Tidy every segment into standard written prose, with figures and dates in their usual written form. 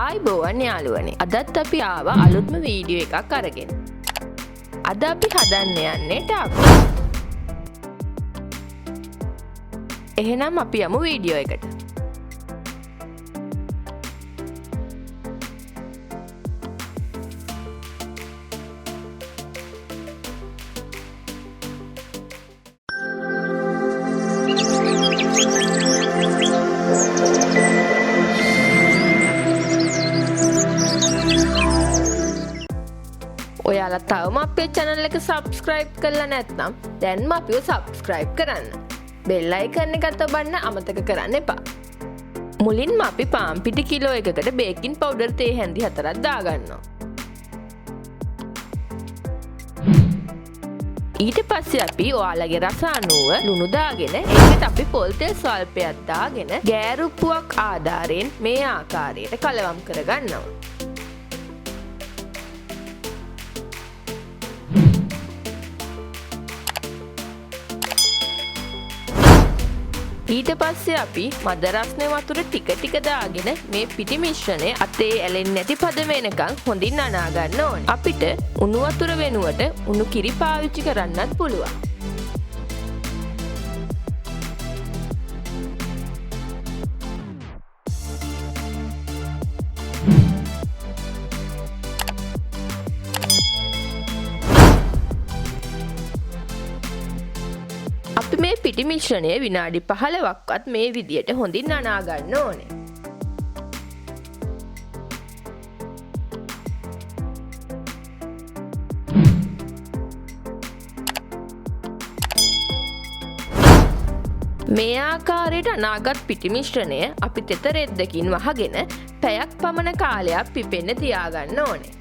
ආයිබෝවන් යාළුවනේ. අදත් අපි ආවා අලුත්ම වීඩියෝ එකක් අරගෙන. අද අපි හදන්න යන්නේ ටාකෝ. එහෙනම් අපි යමු වීඩියෝ එකට. ඔයාලා තවම අපේ channel එක subscribe කරලා නැත්නම් දැන්ම අපිව subscribe කරන්න. bell icon එක තබන්න අමතක කරන්න එපා. මුලින්ම අපි පාන් පිටි කිලෝ එකකට baking powder තේ හැඳි 4ක් දාගන්නවා. ඊට පස්සේ අපි ඔයාලගේ රස අනුව ලුණු දාගෙන ඒකට අපි පොල් තෙල් ස්වල්පයක් දාගෙන ගෑරුප්පුවක් ආධාරයෙන් මේ ආකාරයට කලවම් කරගන්නවා. ඊට පස්සේ අපි මද රස්නේ වතුර ටික ටික දාගෙන මේ පිටි මිශ්‍රණය අතේ ඇලෙන්නේ නැති පද වෙනකන් හොඳින් අනා ගන්න ඕනේ. අපිට උණු වතුර වෙනුවට උණු කිරි පාවිච්චි කරන්නත් පුළුවන්. අපි මේ පිටි මිශ්‍රණය විනාඩි 15ක්වත් මේ විදියට හොඳින් අනා ගන්න ඕනේ. මේ ආකාරයට අනාගත් පිටි මිශ්‍රණය අපි තෙත රෙද්දකින් වහගෙන පැයක් පමණ කාලයක් පිපෙන්න තියාගන්න ඕනේ.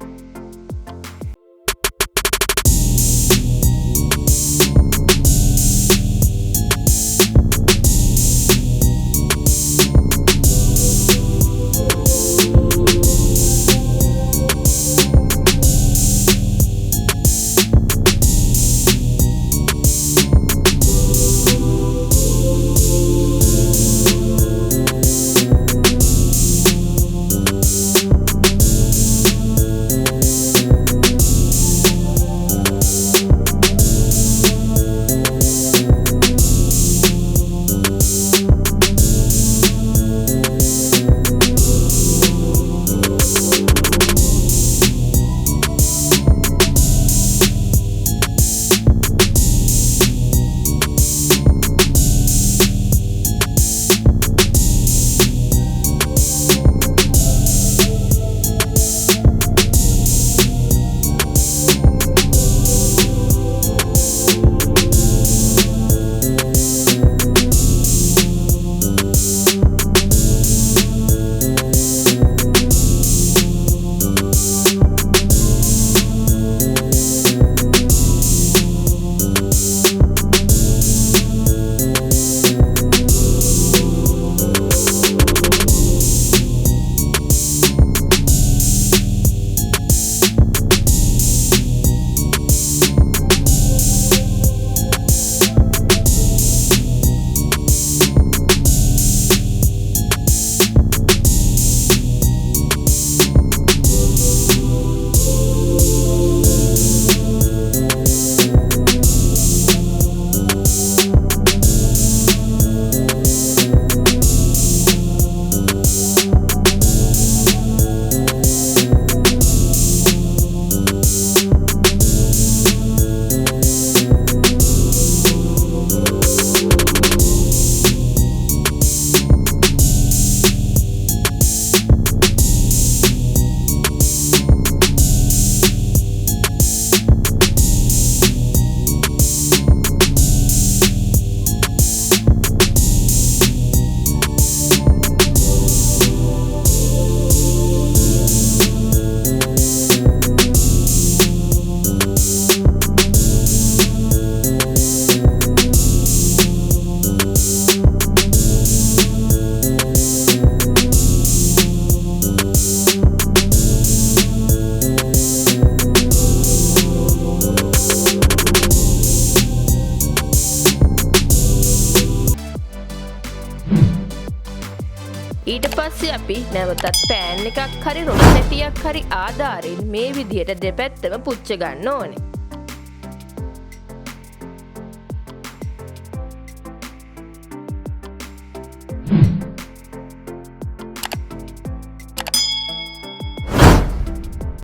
ඊට පස්සේ අපි නැවතත් පෑන් එකක් හරි රොටි නැටියක් හරි ආධාරයෙන් මේ විදිහට දෙපැත්තම පුච්ච ගන්න ඕනේ.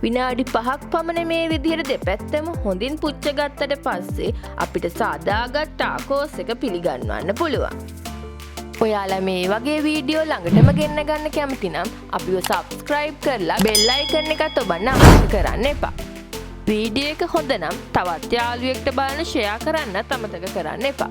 විනාඩි 5ක් පමණ මේ විදිහට දෙපැත්තම හොඳින් පුච්ච ගත්තට පස්සේ අපිට සාදාගත් ටාකෝස් එක පිළිගන්වන්න පුළුවන්. ඔයාලා මේ වගේ වීඩියෝ ළඟටම ගෙන්න ගන්න කැමති නම් අපිව සබ්ස්ක්‍රයිබ් කරලා බෙල් අයිකන් එකත් ඔබන්න අමතක කරන්න එපා. වීඩියෝ එක හොඳ නම් තවත් යාළුවෙක්ට බලන්න ෂෙයා කරන්නත් අමතක කරන්න එපා.